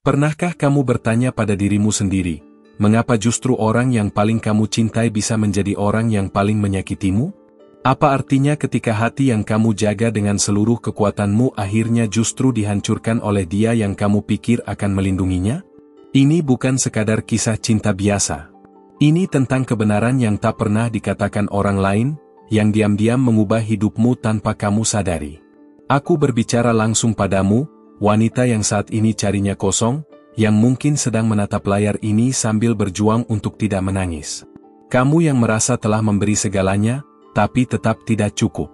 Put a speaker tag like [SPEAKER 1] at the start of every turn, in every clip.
[SPEAKER 1] Pernahkah kamu bertanya pada dirimu sendiri, mengapa justru orang yang paling kamu cintai bisa menjadi orang yang paling menyakitimu? Apa artinya ketika hati yang kamu jaga dengan seluruh kekuatanmu akhirnya justru dihancurkan oleh dia yang kamu pikir akan melindunginya? Ini bukan sekadar kisah cinta biasa. Ini tentang kebenaran yang tak pernah dikatakan orang lain, yang diam-diam mengubah hidupmu tanpa kamu sadari. Aku berbicara langsung padamu, wanita yang saat ini carinya kosong, yang mungkin sedang menatap layar ini sambil berjuang untuk tidak menangis. Kamu yang merasa telah memberi segalanya, tapi tetap tidak cukup.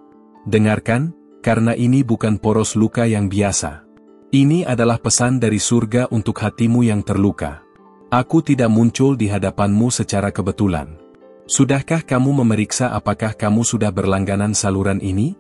[SPEAKER 1] Dengarkan, karena ini bukan poros luka yang biasa. Ini adalah pesan dari surga untuk hatimu yang terluka. Aku tidak muncul di hadapanmu secara kebetulan. Sudahkah kamu memeriksa apakah kamu sudah berlangganan saluran ini?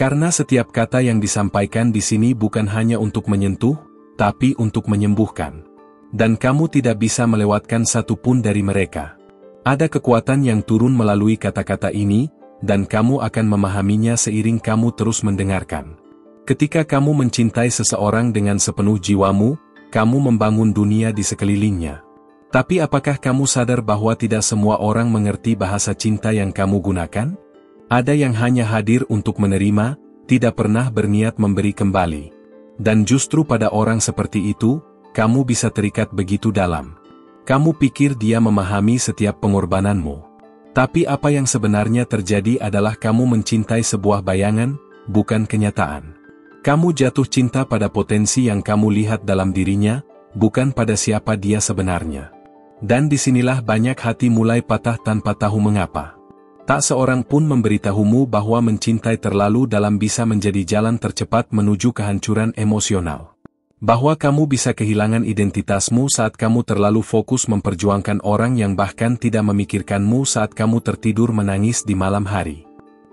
[SPEAKER 1] Karena setiap kata yang disampaikan di sini bukan hanya untuk menyentuh, tapi untuk menyembuhkan. Dan kamu tidak bisa melewatkan satu pun dari mereka. Ada kekuatan yang turun melalui kata-kata ini, dan kamu akan memahaminya seiring kamu terus mendengarkan. Ketika kamu mencintai seseorang dengan sepenuh jiwamu, kamu membangun dunia di sekelilingnya. Tapi apakah kamu sadar bahwa tidak semua orang mengerti bahasa cinta yang kamu gunakan? Ada yang hanya hadir untuk menerima, tidak pernah berniat memberi kembali. Dan justru pada orang seperti itu, kamu bisa terikat begitu dalam. Kamu pikir dia memahami setiap pengorbananmu. Tapi apa yang sebenarnya terjadi adalah kamu mencintai sebuah bayangan, bukan kenyataan. Kamu jatuh cinta pada potensi yang kamu lihat dalam dirinya, bukan pada siapa dia sebenarnya. Dan disinilah banyak hati mulai patah tanpa tahu mengapa. Tak seorang pun memberitahumu bahwa mencintai terlalu dalam bisa menjadi jalan tercepat menuju kehancuran emosional. Bahwa kamu bisa kehilangan identitasmu saat kamu terlalu fokus memperjuangkan orang yang bahkan tidak memikirkanmu saat kamu tertidur menangis di malam hari.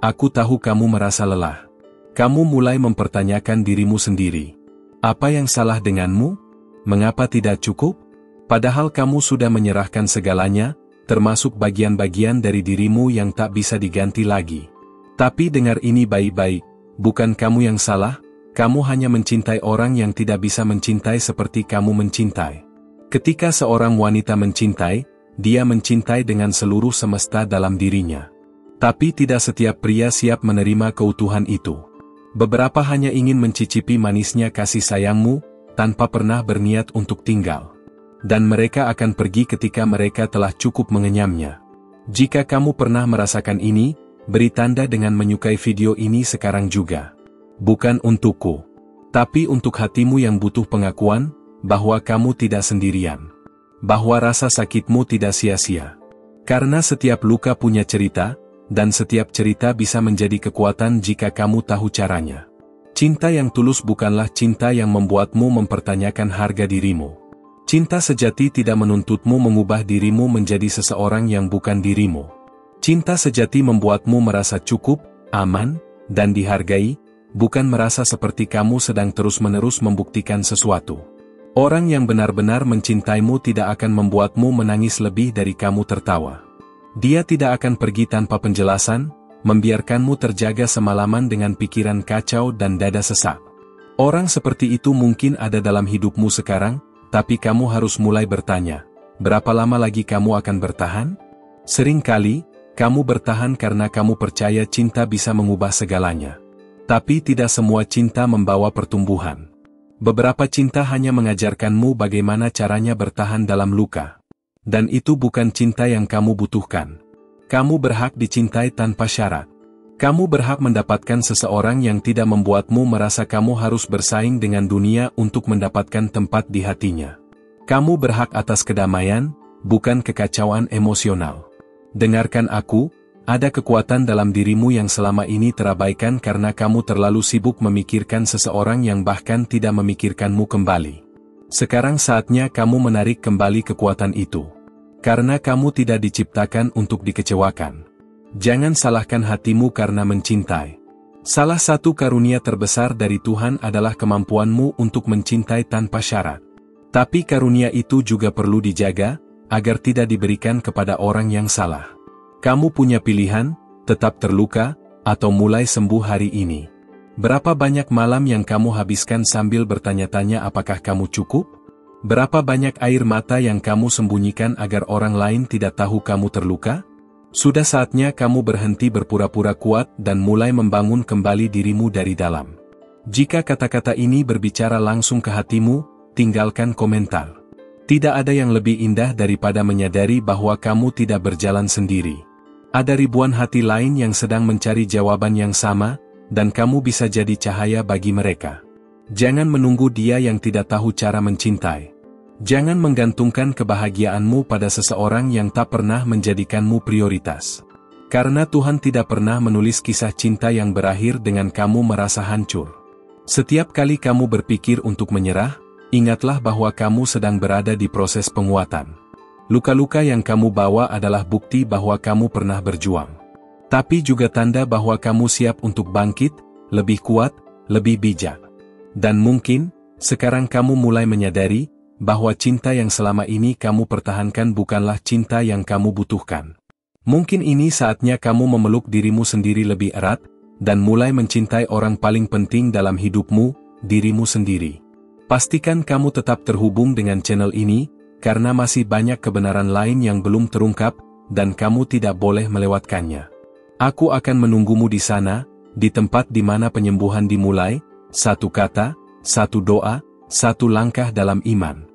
[SPEAKER 1] Aku tahu kamu merasa lelah. Kamu mulai mempertanyakan dirimu sendiri. Apa yang salah denganmu? Mengapa tidak cukup? Padahal kamu sudah menyerahkan segalanya, termasuk bagian-bagian dari dirimu yang tak bisa diganti lagi. Tapi dengar ini baik-baik, bukan kamu yang salah, kamu hanya mencintai orang yang tidak bisa mencintai seperti kamu mencintai. Ketika seorang wanita mencintai, dia mencintai dengan seluruh semesta dalam dirinya. Tapi tidak setiap pria siap menerima keutuhan itu. Beberapa hanya ingin mencicipi manisnya kasih sayangmu, tanpa pernah berniat untuk tinggal. Dan mereka akan pergi ketika mereka telah cukup mengenyamnya. Jika kamu pernah merasakan ini, beri tanda dengan menyukai video ini sekarang juga. Bukan untukku, tapi untuk hatimu yang butuh pengakuan, bahwa kamu tidak sendirian. Bahwa rasa sakitmu tidak sia-sia. Karena setiap luka punya cerita, dan setiap cerita bisa menjadi kekuatan jika kamu tahu caranya. Cinta yang tulus bukanlah cinta yang membuatmu mempertanyakan harga dirimu. Cinta sejati tidak menuntutmu mengubah dirimu menjadi seseorang yang bukan dirimu. Cinta sejati membuatmu merasa cukup, aman, dan dihargai, bukan merasa seperti kamu sedang terus-menerus membuktikan sesuatu. Orang yang benar-benar mencintaimu tidak akan membuatmu menangis lebih dari kamu tertawa. Dia tidak akan pergi tanpa penjelasan, membiarkanmu terjaga semalaman dengan pikiran kacau dan dada sesak. Orang seperti itu mungkin ada dalam hidupmu sekarang, tapi kamu harus mulai bertanya, berapa lama lagi kamu akan bertahan? Seringkali, kamu bertahan karena kamu percaya cinta bisa mengubah segalanya. Tapi tidak semua cinta membawa pertumbuhan. Beberapa cinta hanya mengajarkanmu bagaimana caranya bertahan dalam luka. Dan itu bukan cinta yang kamu butuhkan. Kamu berhak dicintai tanpa syarat. Kamu berhak mendapatkan seseorang yang tidak membuatmu merasa kamu harus bersaing dengan dunia untuk mendapatkan tempat di hatinya. Kamu berhak atas kedamaian, bukan kekacauan emosional. Dengarkan aku, ada kekuatan dalam dirimu yang selama ini terabaikan karena kamu terlalu sibuk memikirkan seseorang yang bahkan tidak memikirkanmu kembali. Sekarang saatnya kamu menarik kembali kekuatan itu. Karena kamu tidak diciptakan untuk dikecewakan. Jangan salahkan hatimu karena mencintai. Salah satu karunia terbesar dari Tuhan adalah kemampuanmu untuk mencintai tanpa syarat. Tapi karunia itu juga perlu dijaga, agar tidak diberikan kepada orang yang salah. Kamu punya pilihan, tetap terluka, atau mulai sembuh hari ini. Berapa banyak malam yang kamu habiskan sambil bertanya-tanya apakah kamu cukup? Berapa banyak air mata yang kamu sembunyikan agar orang lain tidak tahu kamu terluka? Sudah saatnya kamu berhenti berpura-pura kuat dan mulai membangun kembali dirimu dari dalam. Jika kata-kata ini berbicara langsung ke hatimu, tinggalkan komentar. Tidak ada yang lebih indah daripada menyadari bahwa kamu tidak berjalan sendiri. Ada ribuan hati lain yang sedang mencari jawaban yang sama, dan kamu bisa jadi cahaya bagi mereka. Jangan menunggu dia yang tidak tahu cara mencintai. Jangan menggantungkan kebahagiaanmu pada seseorang yang tak pernah menjadikanmu prioritas. Karena Tuhan tidak pernah menulis kisah cinta yang berakhir dengan kamu merasa hancur. Setiap kali kamu berpikir untuk menyerah, ingatlah bahwa kamu sedang berada di proses penguatan. Luka-luka yang kamu bawa adalah bukti bahwa kamu pernah berjuang. Tapi juga tanda bahwa kamu siap untuk bangkit, lebih kuat, lebih bijak. Dan mungkin, sekarang kamu mulai menyadari, bahwa cinta yang selama ini kamu pertahankan bukanlah cinta yang kamu butuhkan. Mungkin ini saatnya kamu memeluk dirimu sendiri lebih erat, dan mulai mencintai orang paling penting dalam hidupmu, dirimu sendiri. Pastikan kamu tetap terhubung dengan channel ini, karena masih banyak kebenaran lain yang belum terungkap, dan kamu tidak boleh melewatkannya. Aku akan menunggumu di sana, di tempat di mana penyembuhan dimulai, satu kata, satu doa, satu langkah dalam iman.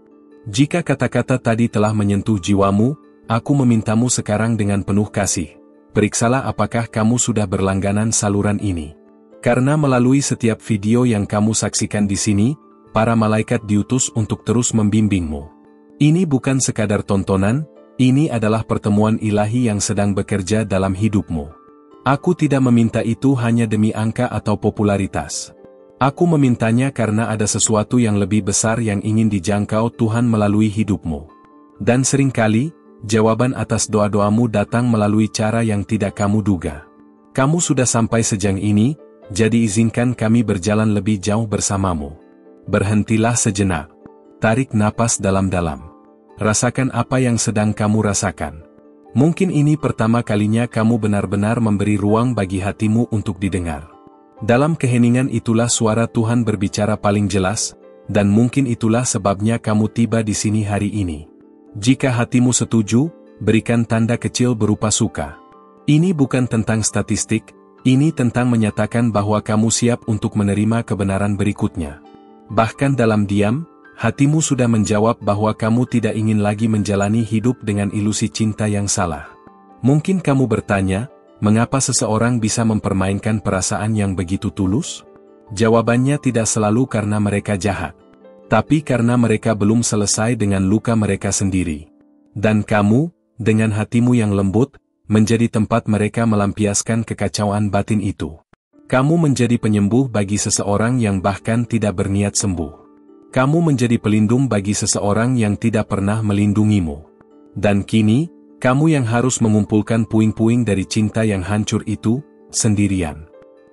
[SPEAKER 1] Jika kata-kata tadi telah menyentuh jiwamu, aku memintamu sekarang dengan penuh kasih. Periksalah apakah kamu sudah berlangganan saluran ini. Karena melalui setiap video yang kamu saksikan di sini, para malaikat diutus untuk terus membimbingmu. Ini bukan sekadar tontonan, ini adalah pertemuan ilahi yang sedang bekerja dalam hidupmu. Aku tidak meminta itu hanya demi angka atau popularitas. Aku memintanya karena ada sesuatu yang lebih besar yang ingin dijangkau Tuhan melalui hidupmu. Dan seringkali, jawaban atas doa-doamu datang melalui cara yang tidak kamu duga. Kamu sudah sampai sejauh ini, jadi izinkan kami berjalan lebih jauh bersamamu. Berhentilah sejenak. Tarik napas dalam-dalam. Rasakan apa yang sedang kamu rasakan. Mungkin ini pertama kalinya kamu benar-benar memberi ruang bagi hatimu untuk didengar. Dalam keheningan itulah suara Tuhan berbicara paling jelas, dan mungkin itulah sebabnya kamu tiba di sini hari ini. Jika hatimu setuju, berikan tanda kecil berupa suka. Ini bukan tentang statistik, ini tentang menyatakan bahwa kamu siap untuk menerima kebenaran berikutnya. Bahkan dalam diam, hatimu sudah menjawab bahwa kamu tidak ingin lagi menjalani hidup dengan ilusi cinta yang salah. Mungkin kamu bertanya, mengapa seseorang bisa mempermainkan perasaan yang begitu tulus? Jawabannya tidak selalu karena mereka jahat, tapi karena mereka belum selesai dengan luka mereka sendiri. Dan kamu, dengan hatimu yang lembut, menjadi tempat mereka melampiaskan kekacauan batin itu. Kamu menjadi penyembuh bagi seseorang yang bahkan tidak berniat sembuh. Kamu menjadi pelindung bagi seseorang yang tidak pernah melindungimu. Dan kini, kamu yang harus mengumpulkan puing-puing dari cinta yang hancur itu, sendirian.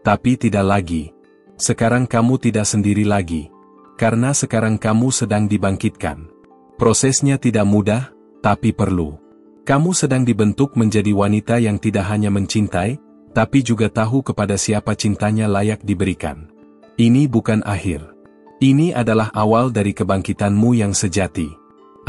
[SPEAKER 1] Tapi tidak lagi. Sekarang kamu tidak sendiri lagi. Karena sekarang kamu sedang dibangkitkan. Prosesnya tidak mudah, tapi perlu. Kamu sedang dibentuk menjadi wanita yang tidak hanya mencintai, tapi juga tahu kepada siapa cintanya layak diberikan. Ini bukan akhir. Ini adalah awal dari kebangkitanmu yang sejati.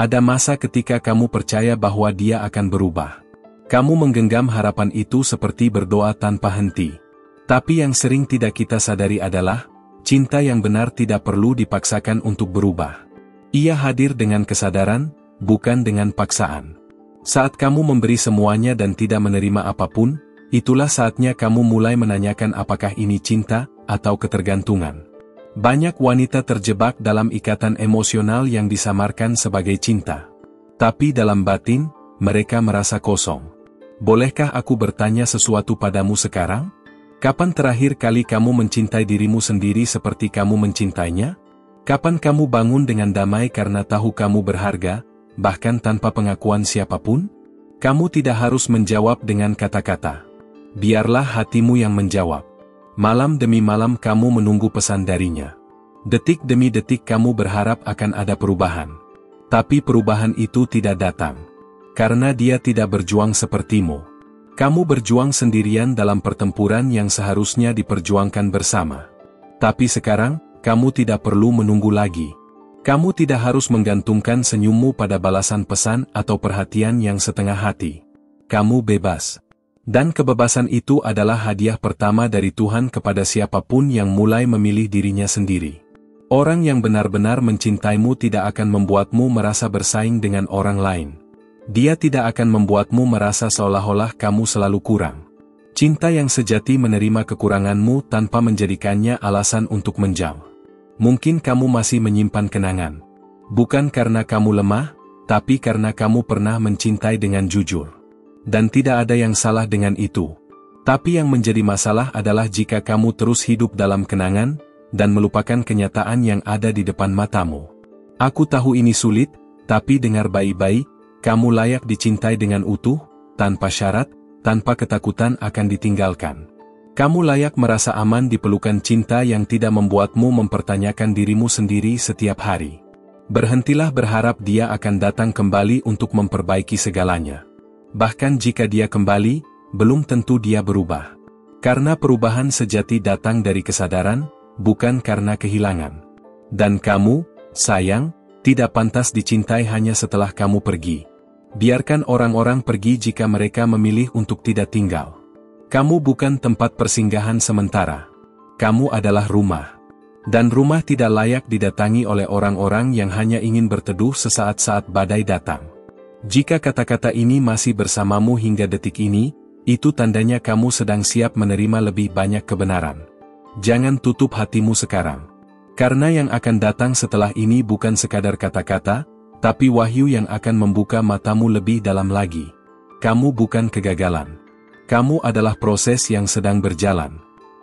[SPEAKER 1] Ada masa ketika kamu percaya bahwa dia akan berubah. Kamu menggenggam harapan itu seperti berdoa tanpa henti. Tapi yang sering tidak kita sadari adalah, cinta yang benar tidak perlu dipaksakan untuk berubah. Ia hadir dengan kesadaran, bukan dengan paksaan. Saat kamu memberi semuanya dan tidak menerima apapun, itulah saatnya kamu mulai menanyakan apakah ini cinta, atau ketergantungan. Banyak wanita terjebak dalam ikatan emosional yang disamarkan sebagai cinta. Tapi dalam batin, mereka merasa kosong. Bolehkah aku bertanya sesuatu padamu sekarang? Kapan terakhir kali kamu mencintai dirimu sendiri seperti kamu mencintainya? Kapan kamu bangun dengan damai karena tahu kamu berharga, bahkan tanpa pengakuan siapapun? Kamu tidak harus menjawab dengan kata-kata. Biarlah hatimu yang menjawab. Malam demi malam kamu menunggu pesan darinya. Detik demi detik kamu berharap akan ada perubahan. Tapi perubahan itu tidak datang. Karena dia tidak berjuang sepertimu. Kamu berjuang sendirian dalam pertempuran yang seharusnya diperjuangkan bersama. Tapi sekarang, kamu tidak perlu menunggu lagi. Kamu tidak harus menggantungkan senyummu pada balasan pesan atau perhatian yang setengah hati. Kamu bebas. Dan kebebasan itu adalah hadiah pertama dari Tuhan kepada siapapun yang mulai memilih dirinya sendiri. Orang yang benar-benar mencintaimu tidak akan membuatmu merasa bersaing dengan orang lain. Dia tidak akan membuatmu merasa seolah-olah kamu selalu kurang. Cinta yang sejati menerima kekuranganmu tanpa menjadikannya alasan untuk menjauh. Mungkin kamu masih menyimpan kenangan. Bukan karena kamu lemah, tapi karena kamu pernah mencintai dengan jujur. Dan tidak ada yang salah dengan itu. Tapi yang menjadi masalah adalah jika kamu terus hidup dalam kenangan, dan melupakan kenyataan yang ada di depan matamu. Aku tahu ini sulit, tapi dengar baik-baik, kamu layak dicintai dengan utuh, tanpa syarat, tanpa ketakutan akan ditinggalkan. Kamu layak merasa aman di pelukan cinta yang tidak membuatmu mempertanyakan dirimu sendiri setiap hari. Berhentilah berharap dia akan datang kembali untuk memperbaiki segalanya. Bahkan jika dia kembali, belum tentu dia berubah. Karena perubahan sejati datang dari kesadaran, bukan karena kehilangan. Dan kamu, sayang, tidak pantas dicintai hanya setelah kamu pergi. Biarkan orang-orang pergi jika mereka memilih untuk tidak tinggal. Kamu bukan tempat persinggahan sementara. Kamu adalah rumah. Dan rumah tidak layak didatangi oleh orang-orang yang hanya ingin berteduh sesaat-saat badai datang. Jika kata-kata ini masih bersamamu hingga detik ini, itu tandanya kamu sedang siap menerima lebih banyak kebenaran. Jangan tutup hatimu sekarang. Karena yang akan datang setelah ini bukan sekadar kata-kata, tapi wahyu yang akan membuka matamu lebih dalam lagi. Kamu bukan kegagalan. Kamu adalah proses yang sedang berjalan.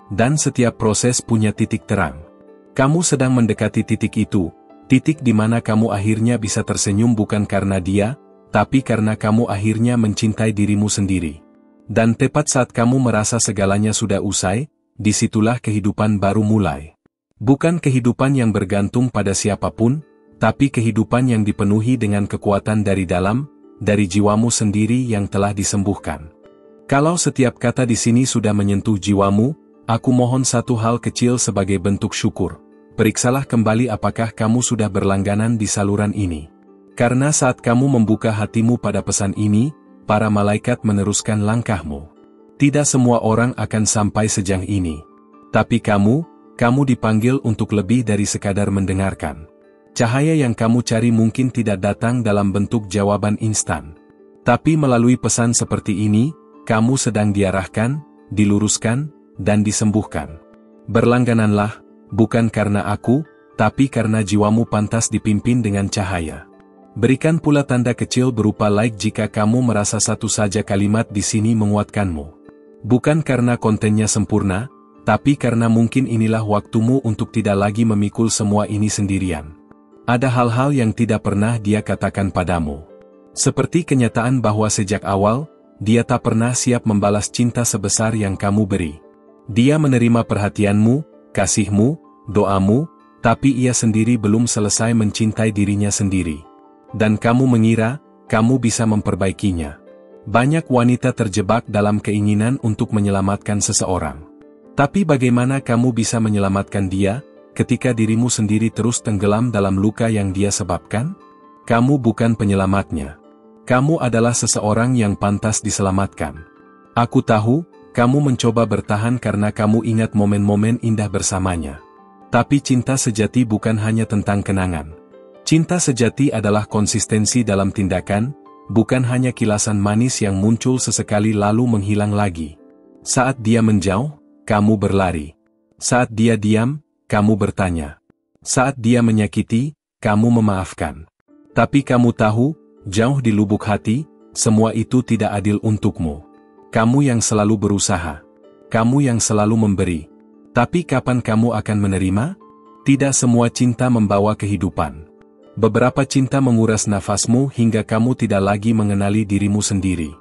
[SPEAKER 1] Dan setiap proses punya titik terang. Kamu sedang mendekati titik itu, titik di mana kamu akhirnya bisa tersenyum bukan karena dia, tapi karena kamu akhirnya mencintai dirimu sendiri. Dan tepat saat kamu merasa segalanya sudah usai, disitulah kehidupan baru mulai. Bukan kehidupan yang bergantung pada siapapun, tapi kehidupan yang dipenuhi dengan kekuatan dari dalam, dari jiwamu sendiri yang telah disembuhkan. Kalau setiap kata di sini sudah menyentuh jiwamu, aku mohon satu hal kecil sebagai bentuk syukur. Periksalah kembali apakah kamu sudah berlangganan di saluran ini. Karena saat kamu membuka hatimu pada pesan ini, para malaikat meneruskan langkahmu. Tidak semua orang akan sampai sejauh ini. Tapi kamu dipanggil untuk lebih dari sekadar mendengarkan. Cahaya yang kamu cari mungkin tidak datang dalam bentuk jawaban instan. Tapi melalui pesan seperti ini, kamu sedang diarahkan, diluruskan, dan disembuhkan. Berlanggananlah, bukan karena aku, tapi karena jiwamu pantas dipimpin dengan cahaya. Berikan pula tanda kecil berupa like jika kamu merasa satu saja kalimat di sini menguatkanmu. Bukan karena kontennya sempurna, tapi karena mungkin inilah waktumu untuk tidak lagi memikul semua ini sendirian. Ada hal-hal yang tidak pernah dia katakan padamu. Seperti kenyataan bahwa sejak awal, dia tak pernah siap membalas cinta sebesar yang kamu beri. Dia menerima perhatianmu, kasihmu, doamu, tapi ia sendiri belum selesai mencintai dirinya sendiri. Dan kamu mengira, kamu bisa memperbaikinya. Banyak wanita terjebak dalam keinginan untuk menyelamatkan seseorang. Tapi bagaimana kamu bisa menyelamatkan dia, ketika dirimu sendiri terus tenggelam dalam luka yang dia sebabkan? Kamu bukan penyelamatnya. Kamu adalah seseorang yang pantas diselamatkan. Aku tahu, kamu mencoba bertahan karena kamu ingat momen-momen indah bersamanya. Tapi cinta sejati bukan hanya tentang kenangan. Cinta sejati adalah konsistensi dalam tindakan, bukan hanya kilasan manis yang muncul sesekali lalu menghilang lagi. Saat dia menjauh, kamu berlari. Saat dia diam, kamu bertanya. Saat dia menyakiti, kamu memaafkan. Tapi kamu tahu, jauh di lubuk hati, semua itu tidak adil untukmu. Kamu yang selalu berusaha. Kamu yang selalu memberi. Tapi kapan kamu akan menerima? Tidak semua cinta membawa kehidupan. Beberapa cinta menguras nafasmu hingga kamu tidak lagi mengenali dirimu sendiri.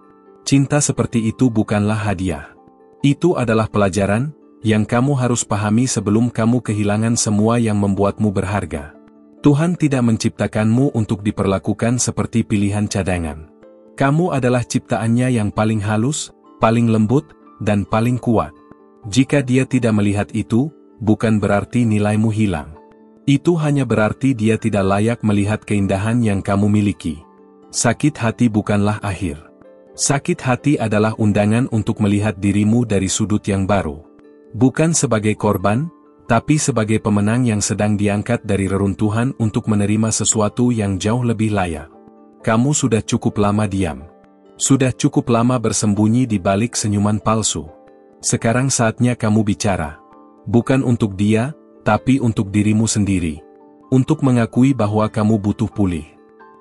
[SPEAKER 1] Cinta seperti itu bukanlah hadiah. Itu adalah pelajaran yang kamu harus pahami sebelum kamu kehilangan semua yang membuatmu berharga. Tuhan tidak menciptakanmu untuk diperlakukan seperti pilihan cadangan. Kamu adalah ciptaannya yang paling halus, paling lembut, dan paling kuat. Jika dia tidak melihat itu, bukan berarti nilaimu hilang. Itu hanya berarti dia tidak layak melihat keindahan yang kamu miliki. Sakit hati bukanlah akhir. Sakit hati adalah undangan untuk melihat dirimu dari sudut yang baru. Bukan sebagai korban, tapi sebagai pemenang yang sedang diangkat dari reruntuhan untuk menerima sesuatu yang jauh lebih layak. Kamu sudah cukup lama diam. Sudah cukup lama bersembunyi di balik senyuman palsu. Sekarang saatnya kamu bicara. Bukan untuk dia, tapi untuk dirimu sendiri. Untuk mengakui bahwa kamu butuh pulih.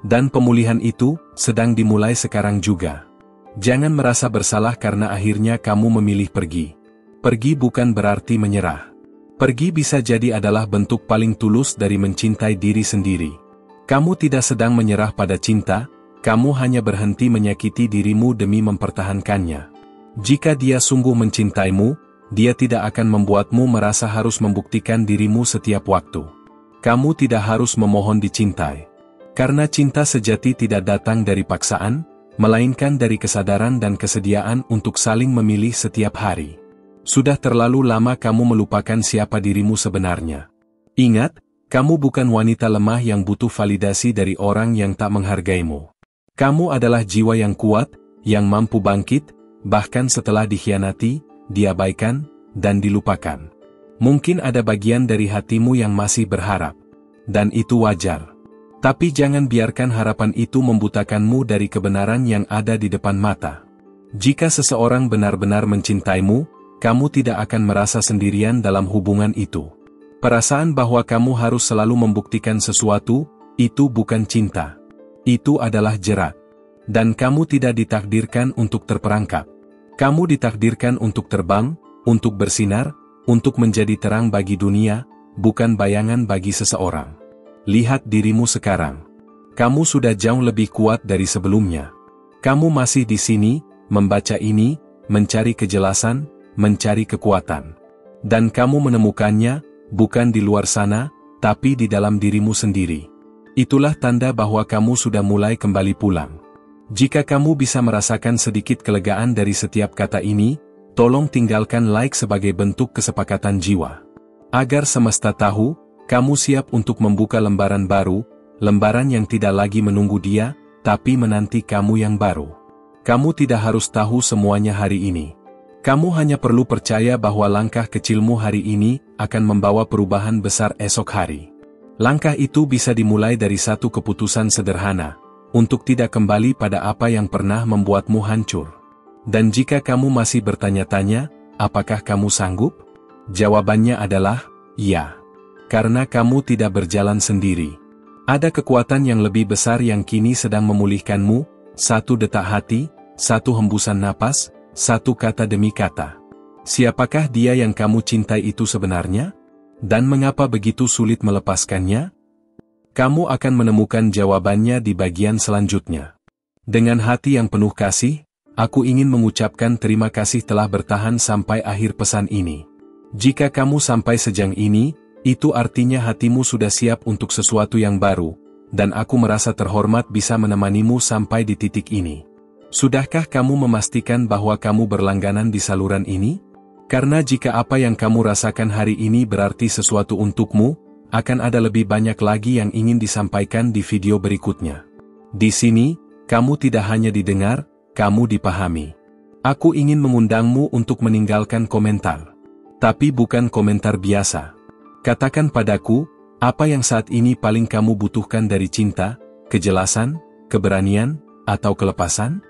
[SPEAKER 1] Dan pemulihan itu sedang dimulai sekarang juga. Jangan merasa bersalah karena akhirnya kamu memilih pergi. Pergi bukan berarti menyerah. Pergi bisa jadi adalah bentuk paling tulus dari mencintai diri sendiri. Kamu tidak sedang menyerah pada cinta, kamu hanya berhenti menyakiti dirimu demi mempertahankannya. Jika dia sungguh mencintaimu, dia tidak akan membuatmu merasa harus membuktikan dirimu setiap waktu. Kamu tidak harus memohon dicintai. Karena cinta sejati tidak datang dari paksaan, melainkan dari kesadaran dan kesediaan untuk saling memilih setiap hari. Sudah terlalu lama kamu melupakan siapa dirimu sebenarnya. Ingat, kamu bukan wanita lemah yang butuh validasi dari orang yang tak menghargaimu. Kamu adalah jiwa yang kuat, yang mampu bangkit, bahkan setelah dikhianati, diabaikan, dan dilupakan. Mungkin ada bagian dari hatimu yang masih berharap. Dan itu wajar. Tapi jangan biarkan harapan itu membutakanmu dari kebenaran yang ada di depan mata. Jika seseorang benar-benar mencintaimu, kamu tidak akan merasa sendirian dalam hubungan itu. Perasaan bahwa kamu harus selalu membuktikan sesuatu, itu bukan cinta. Itu adalah jerat. Dan kamu tidak ditakdirkan untuk terperangkap. Kamu ditakdirkan untuk terbang, untuk bersinar, untuk menjadi terang bagi dunia, bukan bayangan bagi seseorang. Lihat dirimu sekarang. Kamu sudah jauh lebih kuat dari sebelumnya. Kamu masih di sini, membaca ini, mencari kejelasan, mencari kekuatan. Dan kamu menemukannya, bukan di luar sana, tapi di dalam dirimu sendiri. Itulah tanda bahwa kamu sudah mulai kembali pulang. Jika kamu bisa merasakan sedikit kelegaan dari setiap kata ini, tolong tinggalkan like sebagai bentuk kesepakatan jiwa. Agar semesta tahu, kamu siap untuk membuka lembaran baru, lembaran yang tidak lagi menunggu dia, tapi menanti kamu yang baru. Kamu tidak harus tahu semuanya hari ini. Kamu hanya perlu percaya bahwa langkah kecilmu hari ini akan membawa perubahan besar esok hari. Langkah itu bisa dimulai dari satu keputusan sederhana, untuk tidak kembali pada apa yang pernah membuatmu hancur. Dan jika kamu masih bertanya-tanya, apakah kamu sanggup? Jawabannya adalah, ya. Karena kamu tidak berjalan sendiri. Ada kekuatan yang lebih besar yang kini sedang memulihkanmu, satu detak hati, satu hembusan napas, satu kata demi kata. Siapakah dia yang kamu cintai itu sebenarnya? Dan mengapa begitu sulit melepaskannya? Kamu akan menemukan jawabannya di bagian selanjutnya. Dengan hati yang penuh kasih, aku ingin mengucapkan terima kasih telah bertahan sampai akhir pesan ini. Jika kamu sampai sejauh ini, itu artinya hatimu sudah siap untuk sesuatu yang baru, dan aku merasa terhormat bisa menemanimu sampai di titik ini. Sudahkah kamu memastikan bahwa kamu berlangganan di saluran ini? Karena jika apa yang kamu rasakan hari ini berarti sesuatu untukmu, akan ada lebih banyak lagi yang ingin disampaikan di video berikutnya. Di sini, kamu tidak hanya didengar, kamu dipahami. Aku ingin mengundangmu untuk meninggalkan komentar. Tapi bukan komentar biasa. Katakan padaku, apa yang saat ini paling kamu butuhkan dari cinta, kejelasan, keberanian, atau kelepasan?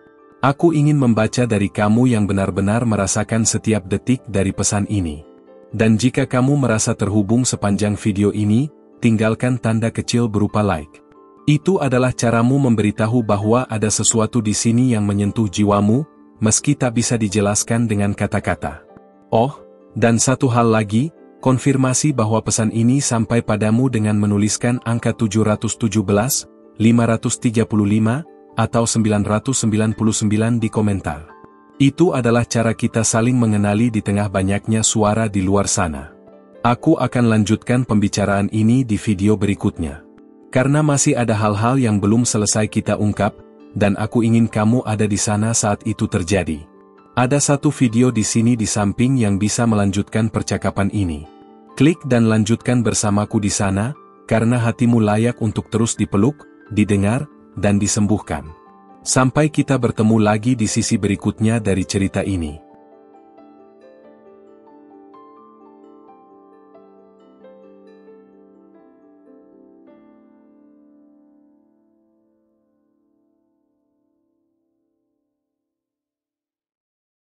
[SPEAKER 1] Aku ingin membaca dari kamu yang benar-benar merasakan setiap detik dari pesan ini. Dan jika kamu merasa terhubung sepanjang video ini, tinggalkan tanda kecil berupa like. Itu adalah caramu memberitahu bahwa ada sesuatu di sini yang menyentuh jiwamu, meski tak bisa dijelaskan dengan kata-kata. Oh, dan satu hal lagi, konfirmasi bahwa pesan ini sampai padamu dengan menuliskan angka 717, 535, atau 999 di komentar. Itu adalah cara kita saling mengenali di tengah banyaknya suara di luar sana. Aku akan lanjutkan pembicaraan ini di video berikutnya. Karena masih ada hal-hal yang belum selesai kita ungkap, dan aku ingin kamu ada di sana saat itu terjadi. Ada satu video di sini di samping yang bisa melanjutkan percakapan ini. Klik dan lanjutkan bersamaku di sana, karena hatimu layak untuk terus dipeluk, didengar, dan disembuhkan. Sampai kita bertemu lagi di sisi berikutnya dari cerita ini.